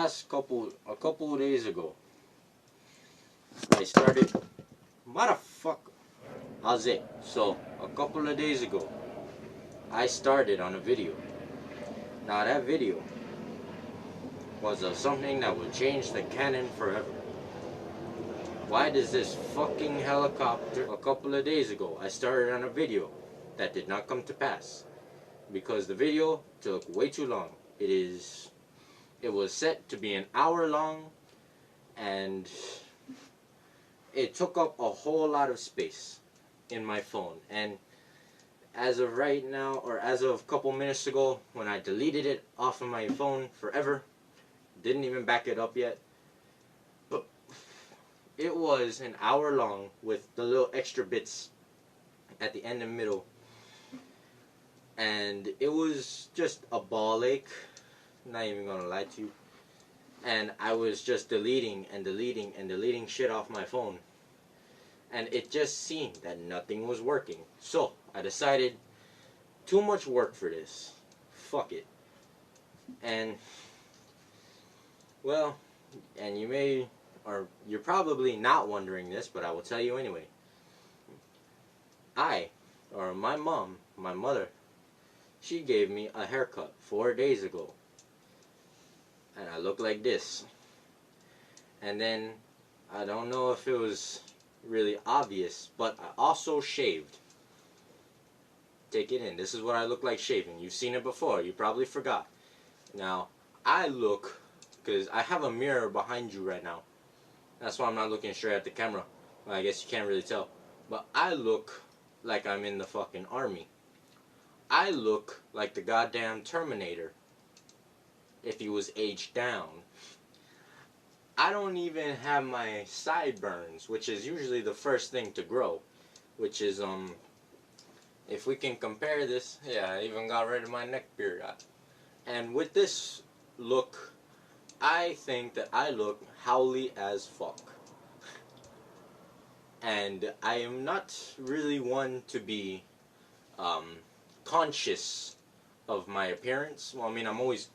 a couple of days ago, I started. What the fuck? How's it? So, a couple of days ago, I started on a video. Now, that video was something that would change the canon forever. Why does this fucking helicopter? A couple of days ago, I started on a video that did not come to pass because the video took way too long. It was set to be an hour long, and it took up a whole lot of space in my phone. And as of right now, or as of a couple minutes ago, when I deleted it off of my phone forever, didn't even back it up yet, but it was an hour long with the little extra bits at the end and middle. And it was just a ball ache, not even gonna lie to you. And I was just deleting and deleting and deleting shit off my phone. And it just seemed that nothing was working. So I decided, too much work for this. Fuck it. And, well, and you may, or you're probably not wondering this, but I will tell you anyway. My mom, my mother, she gave me a haircut 4 days ago. And I look like this. And then, I don't know if it was really obvious, but I also shaved. Take it in. This is what I look like shaving. You've seen it before. You probably forgot. Now, I look, because I have a mirror behind you right now. That's why I'm not looking straight at the camera. Well, I guess you can't really tell. But I look like I'm in the fucking army. I look like the goddamn Terminator if he was aged down. I don't even have my sideburns, which is usually the first thing to grow. Which is, if we can compare this, yeah, I even got rid of my neck beard. And with this look, I think that I look howly as fuck. And I am not really one to be conscious of my appearance. Well, I mean, I'm always,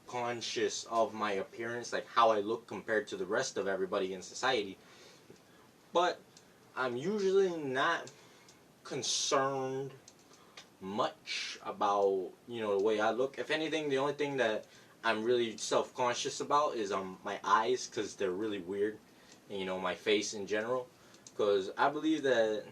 conscious of my appearance, like how I look compared to the rest of everybody in society. But I'm usually not concerned much about, the way I look. If anything, the only thing that I'm really self-conscious about is my eyes, because they're really weird, and my face in general, because I believe that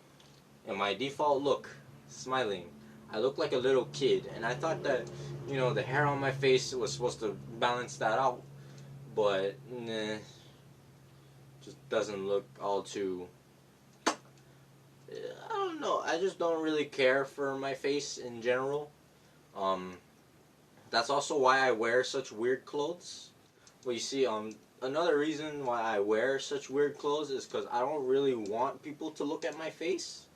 in my default look, smiling, I look like a little kid, and I thought that, the hair on my face was supposed to balance that out, but nah, just doesn't look all too, I don't know, I just don't really care for my face in general. That's also why I wear such weird clothes. Well, you see, another reason why I wear such weird clothes is because I don't really want people to look at my face.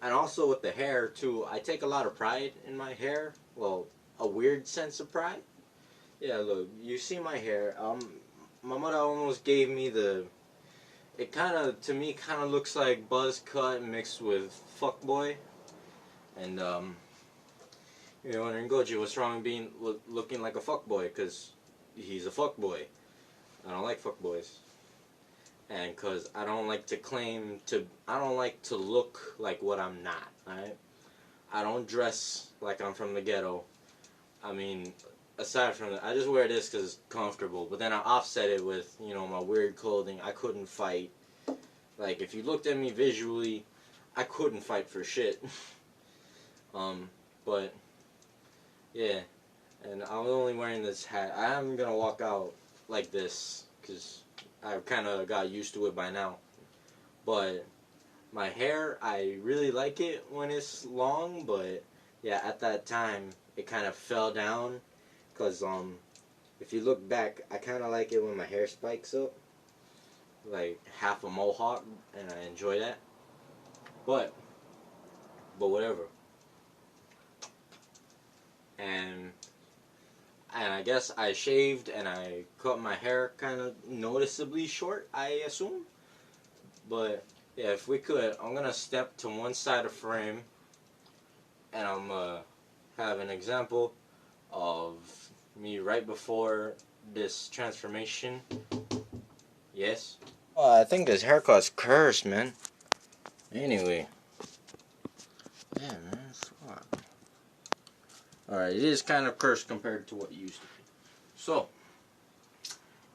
And also with the hair, too, I take a lot of pride in my hair. Well, a weird sense of pride. Yeah, look, you see my hair. My mother almost gave me it to me, kind of looks like buzz cut mixed with fuckboy. And, you're wondering, Goji, what's wrong with looking like a fuckboy? Because he's a fuckboy. I don't like fuckboys. And because I don't like to look like what I'm not, alright? I don't dress like I'm from the ghetto. I mean, aside from that, I just wear this because it's comfortable. But then I offset it with, my weird clothing. I couldn't fight. Like, if you looked at me visually, I couldn't fight for shit. But, yeah. And I'm only wearing this hat. I am going to walk out like this because I've kind of got used to it by now. But my hair, I really like it when it's long, but yeah, at that time, it kind of fell down, because if you look back, I kind of like it when my hair spikes up, like half a mohawk, and I enjoy that. But whatever. And I guess I shaved and I cut my hair kind of noticeably short, I assume. But yeah, if we could, I'm gonna step to one side of frame, and I'm gonna have an example of me right before this transformation. Yes. Oh, I think this haircut's cursed, man. Anyway. Yeah, man. Fuck. Alright, it is kind of cursed compared to what it used to be. So,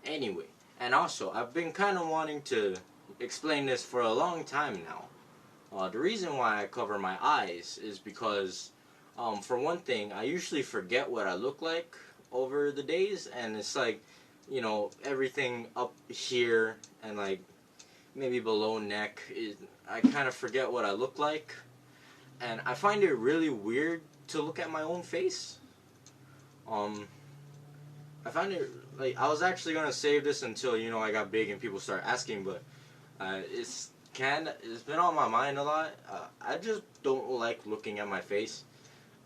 anyway. And also, I've been kind of wanting to explain this for a long time now. The reason why I cover my eyes is because, for one thing, I usually forget what I look like over the days, and it's like, you know, everything up here and like maybe below neck, I kind of forget what I look like, and I find it really weird to look at my own face. I find it like I was actually gonna save this until I got big and people start asking, but it's been on my mind a lot. I just don't like looking at my face,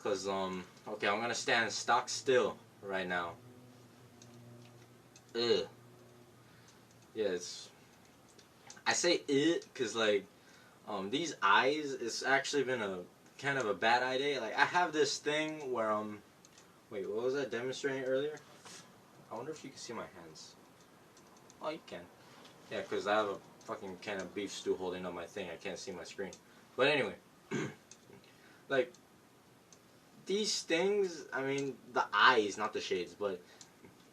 cause okay, I'm gonna stand stock still right now. Ugh. Yeah, I say it cause like these eyes. It's actually been a kind of a bad eye day. Like I have this thing where wait, what was I demonstrating earlier? I wonder if you can see my hands. Oh, you can. Yeah, cause I have a fucking can of beef stew holding up my thing. I can't see my screen. But anyway, like these things. I mean, the eyes, not the shades, but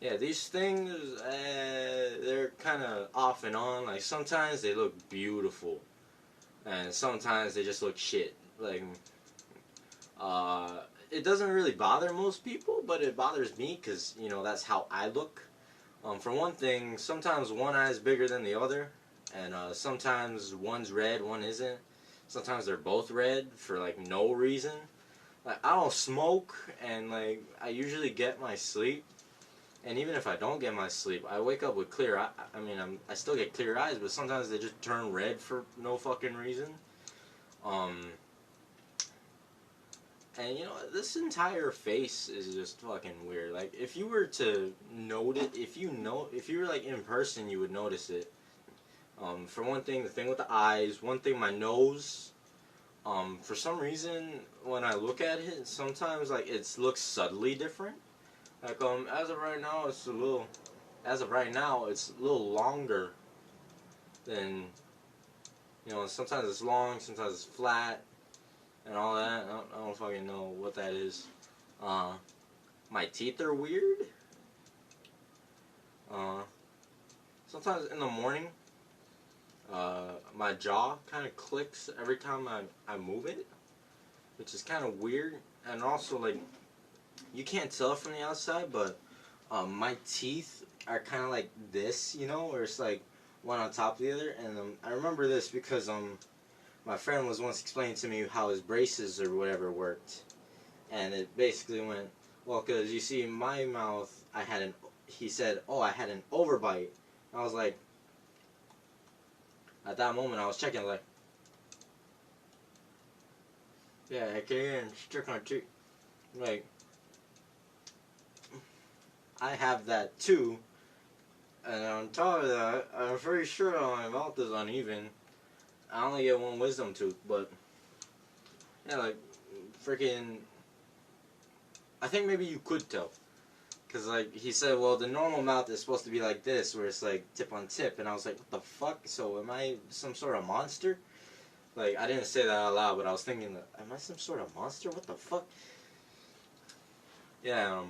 yeah, these things. They're kind of off and on. Like sometimes they look beautiful, and sometimes they just look shit. Like, it doesn't really bother most people, but it bothers me because that's how I look. For one thing, sometimes one eye is bigger than the other, and sometimes one's red, one isn't. Sometimes they're both red for like no reason. Like I don't smoke, and like I usually get my sleep. And even if I don't get my sleep, I wake up with clear eye. I mean, I still get clear eyes, but sometimes they just turn red for no fucking reason. And this entire face is just fucking weird. Like if you were to notice, if you were like in person, you would notice it. For one thing, the thing with the eyes. One thing, my nose. For some reason, when I look at it, sometimes like it looks subtly different. Like as of right now, it's a little longer than sometimes it's long, sometimes it's flat, and all that. I don't fucking know what that is. My teeth are weird. Sometimes in the morning, my jaw kind of clicks every time I move it, which is kind of weird. And also, like, you can't tell from the outside, but my teeth are kind of like this, where it's like one on top of the other. And I remember this because my friend was once explaining to me how his braces or whatever worked, and it basically went, well, because you see, in my mouth, he said, oh, I had an overbite. And I was like, at that moment, I was checking, like, yeah, I can hear him stick on teeth. Like, I have that too, and on top of that, I'm pretty sure my mouth is uneven. I only get one wisdom tooth, but yeah, like, freaking, I think maybe you could tell. Because, like, he said, well, the normal mouth is supposed to be like this, where it's, like, tip on tip. And I was like, what the fuck? So, am I some sort of monster? Like, I didn't say that out loud, but I was thinking, am I some sort of monster? What the fuck? Yeah,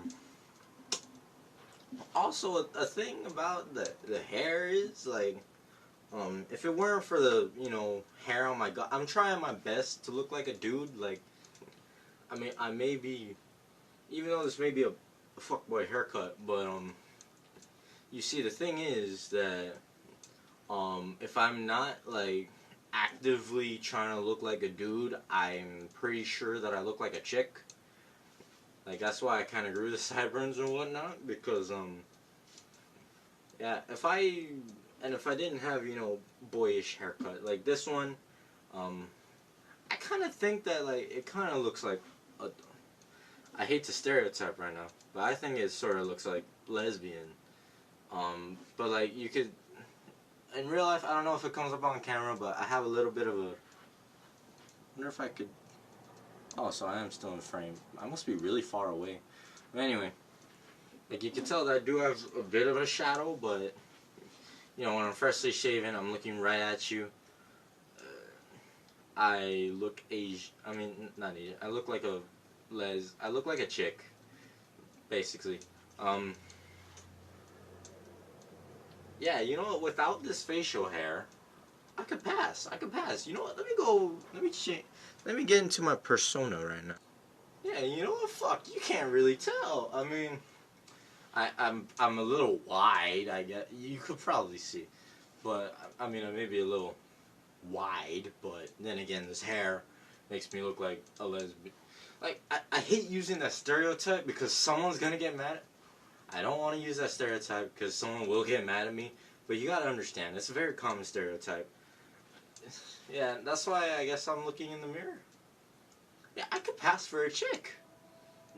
also, a thing about the hair is, like, if it weren't for the, hair on my gut, I'm trying my best to look like a dude. Like, I mean, I may be, even though this may be a fuckboy haircut, but, you see, the thing is that, if I'm not, like, actively trying to look like a dude, I'm pretty sure that I look like a chick. Like, that's why I kind of grew the sideburns and whatnot, because, yeah, if I didn't have, boyish haircut, like this one, I kind of think that, like, it kind of looks like, I hate to stereotype right now, but I think it sort of looks like lesbian. But, like, you could, in real life, I don't know if it comes up on camera, but I have a little bit of a, I wonder if I could, oh, so I am still in frame. I must be really far away. But anyway, Like, you can tell that I do have a bit of a shadow, but, you know, when I'm freshly shaven, I'm looking right at you. I look Asian. I mean, not Asian. I look like a I look like a chick, basically. Um, yeah, you know what? Without this facial hair, I could pass. I could pass. You know what? Let me go. Let me change. Let me get into my persona right now. Yeah, you know what? Fuck, you can't really tell. I mean, I'm a little wide. I guess you could probably see, but I mean, I may be a little wide. But then again, this hair makes me look like a lesbian. Like, I hate using that stereotype because someone's gonna get mad. I don't want to use that stereotype because someone will get mad at me. But you gotta understand, it's a very common stereotype. Yeah, that's why I guess I'm looking in the mirror. Yeah, I could pass for a chick.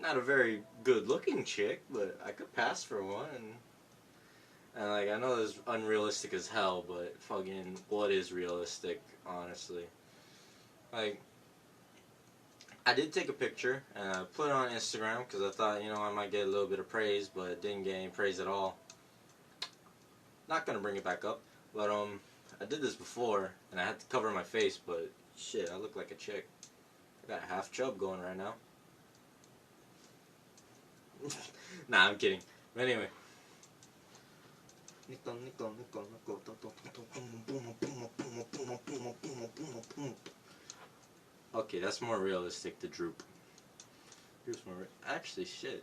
Not a very good looking chick, but I could pass for one. And like, I know this is unrealistic as hell, but fucking, what is realistic, honestly? Like, I did take a picture and I put it on Instagram because I thought, you know, I might get a little bit of praise, but it didn't get any praise at all. Not gonna bring it back up, but I did this before and I had to cover my face, but shit, I look like a chick. I got half chub going right now. Nah, I'm kidding. But anyway. Okay, that's more realistic, the droop. Here's more actually, shit.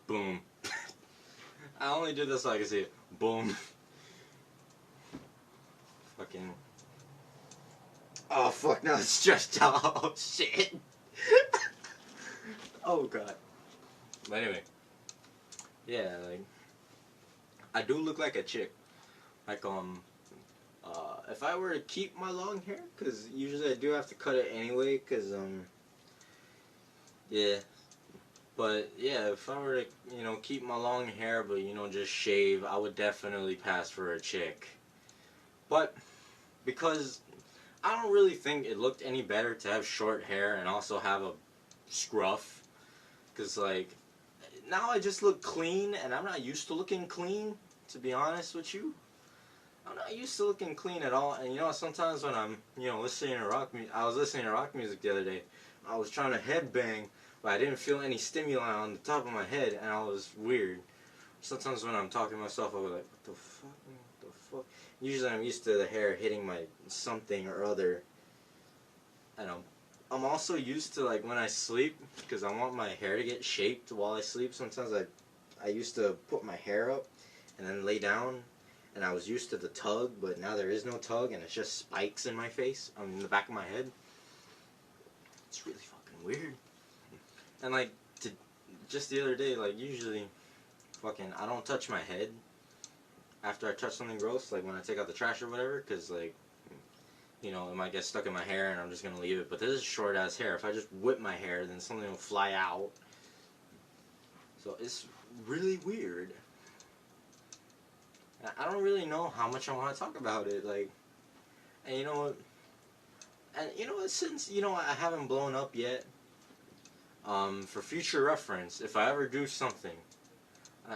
Boom. I only did this so I can see it. Boom. Fucking. Oh, fuck, now it's stretched out. Oh, shit. Oh, God. But anyway. Yeah, like. I do look like a chick. Like, if I were to keep my long hair, because usually I do have to cut it anyway, because, yeah. But, yeah, if I were to, you know, keep my long hair, but, you know, just shave, I would definitely pass for a chick. But, because I don't really think it looked any better to have short hair and also have a scruff. Because, like, now I just look clean, and I'm not used to looking clean, to be honest with you. I'm not used to looking clean at all, and you know, sometimes when I'm, you know, listening to rock music, I was listening to rock music the other day, I was trying to headbang, but I didn't feel any stimuli on the top of my head, and I was weird. Sometimes when I'm talking to myself, I'll be like, what the fuck, what the fuck? Usually I'm used to the hair hitting my something or other, and I'm also used to, like, when I sleep, because I want my hair to get shaped while I sleep, sometimes I used to put my hair up, and then lay down, and I was used to the tug, but now there is no tug, and it's just spikes in my face, in the back of my head. It's really fucking weird. And, like, just the other day, like, usually, fucking, I don't touch my head after I touch something gross, like when I take out the trash or whatever, because, like, you know, it might get stuck in my hair, and I'm just gonna leave it. But this is short-ass hair. If I just whip my hair, then something will fly out. So it's really weird. I don't really know how much I want to talk about it, like, and you know what, since, you know, I haven't blown up yet, for future reference, if I ever do something,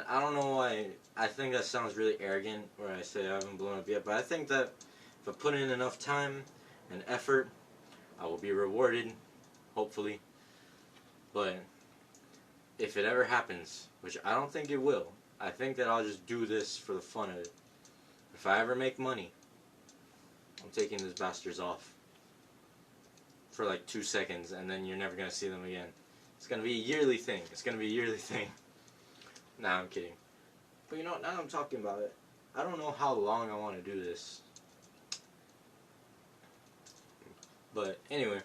I don't know why, I think that sounds really arrogant, where I say I haven't blown up yet, but I think that if I put in enough time and effort, I will be rewarded, hopefully, but if it ever happens, which I don't think it will, I think that I'll just do this for the fun of it. If I ever make money, I'm taking these bastards off for like 2 seconds, and then you're never going to see them again. It's going to be a yearly thing. It's going to be a yearly thing. Nah, I'm kidding. But you know, now I'm talking about it, I don't know how long I want to do this. But anyway,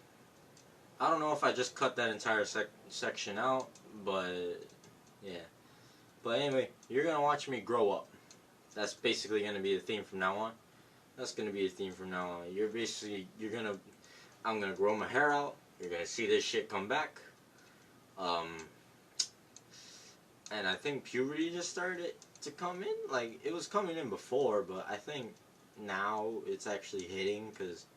I don't know if I just cut that entire section out, but yeah. But anyway, you're going to watch me grow up. That's basically going to be the theme from now on. That's going to be the theme from now on. I'm going to grow my hair out. You're going to see this shit come back. And I think puberty just started to come in. Like, it was coming in before, but I think now it's actually hitting, because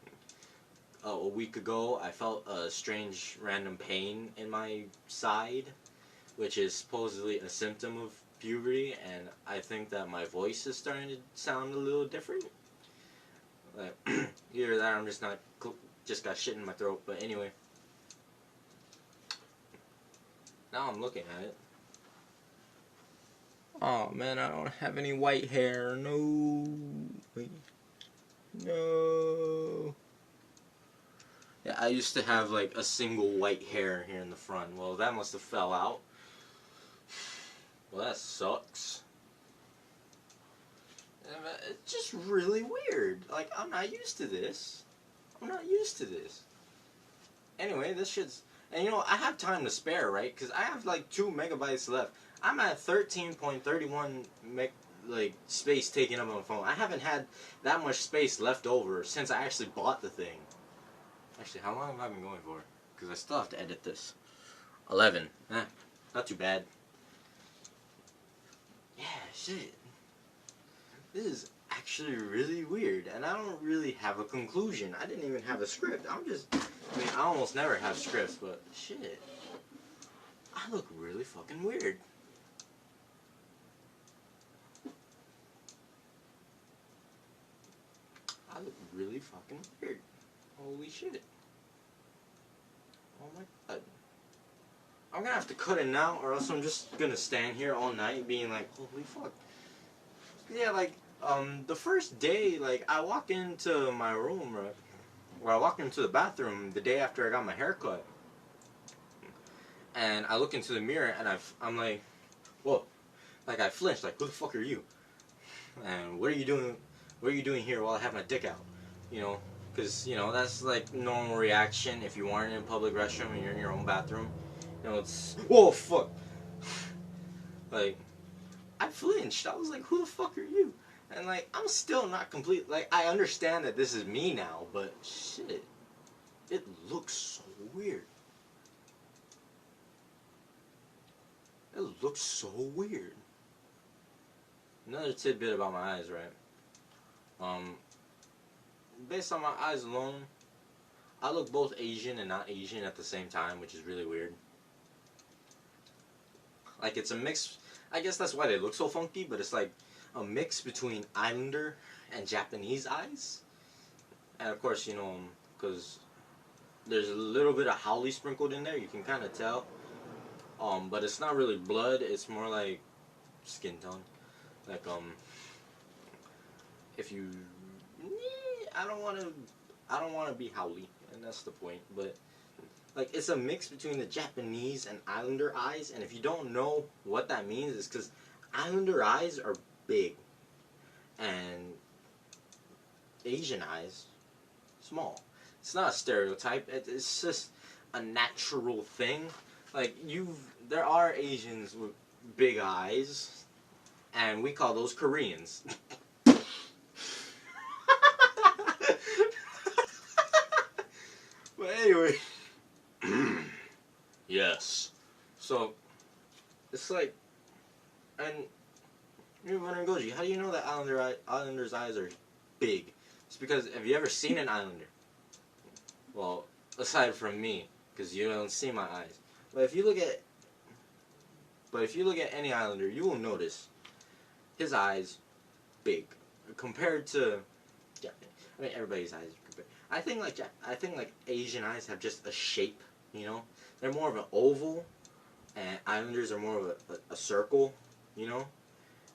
a week ago, I felt a strange random pain in my side, which is supposedly a symptom of puberty, and I think that my voice is starting to sound a little different. Like, either that or I'm just got shit in my throat, but anyway. Now I'm looking at it. Oh man, I don't have any white hair. No. Wait. No. Yeah, I used to have like a single white hair here in the front. Well, that must have fell out. Well, that sucks. It's just really weird. Like, I'm not used to this. I'm not used to this. Anyway, this shit's... And you know, I have time to spare, right? Because I have like 2 megabytes left. I'm at 13.31 space taken up on my phone. I haven't had that much space left over since I actually bought the thing. Actually, how long have I been going for? Because I still have to edit this. 11. Not too bad. Yeah, shit. This is actually really weird, and I don't really have a conclusion. I didn't even have a script. I mean, I almost never have scripts, but shit. I look really fucking weird. I look really fucking weird. Holy shit. Oh my god. I'm gonna have to cut it now, or else I'm just gonna stand here all night being like, holy fuck. Yeah, like, the first day, like, I walk into my room, right? Or I walk into the bathroom the day after I got my hair cut. And I look into the mirror, and I'm like, whoa. Like, I flinched, like, who the fuck are you? And what are you doing here while I have my dick out? You know? Because, you know, that's, like, normal reaction if you aren't in a public restroom and you're in your own bathroom. You know, it's, whoa, fuck. Like, I flinched. I was like, who the fuck are you? And, like, I'm still not complete. Like, I understand that this is me now, but shit. It looks so weird. It looks so weird. Another tidbit about my eyes, right? Based on my eyes alone, I look both Asian and not Asian at the same time, which is really weird. Like, it's a mix. I guess that's why they look so funky, but it's like a mix between Islander and Japanese eyes. And of course, you know, because there's a little bit of Howley sprinkled in there, you can kind of tell. But it's not really blood, it's more like skin tone. Like, if you... I don't want to be Howley, and that's the point, but... Like, it's a mix between the Japanese and Islander eyes, and if you don't know what that means, it's because Islander eyes are big, and Asian eyes, small. It's not a stereotype, it's just a natural thing. Like, there are Asians with big eyes, and we call those Koreans. But anyway... Yes. So, it's like, and you're wondering, Goji, how do you know that Islander's eyes are big? It's because, have you ever seen an Islander? Well, aside from me, because you don't see my eyes. But if you look at any Islander, you will notice his eyes big compared to. I mean, everybody's eyes are big. I think like Asian eyes have just a shape. You know, they're more of an oval, and Islanders are more of a circle, you know,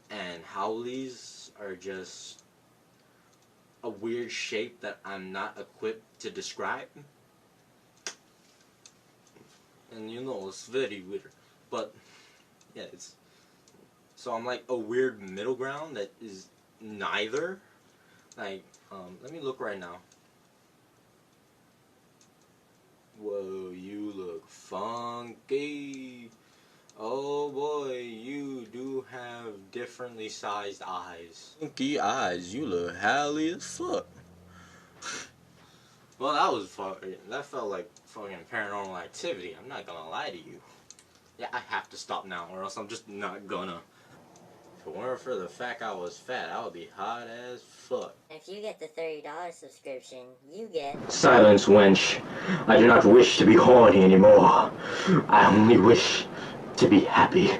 and Howleys are just a weird shape that I'm not equipped to describe. And you know, it's very weird. But, yeah, so I'm like a weird middle ground that is neither. Like, let me look right now. Whoa, you look funky. Oh boy, you do have differently sized eyes. Funky eyes, you look Howley as fuck. Well, that felt like fucking Paranormal Activity, I'm not gonna lie to you. Yeah, I have to stop now, or else I'm just not gonna. If it weren't for the fact I was fat, I would be hot as fuck. If you get the $30 subscription, you get... Silence, wench. I do not wish to be horny anymore. I only wish to be happy.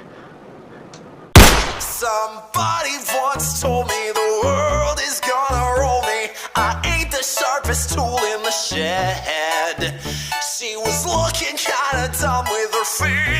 Somebody once told me the world is gonna roll me. I ain't the sharpest tool in the shed. She was looking kinda dumb with her feet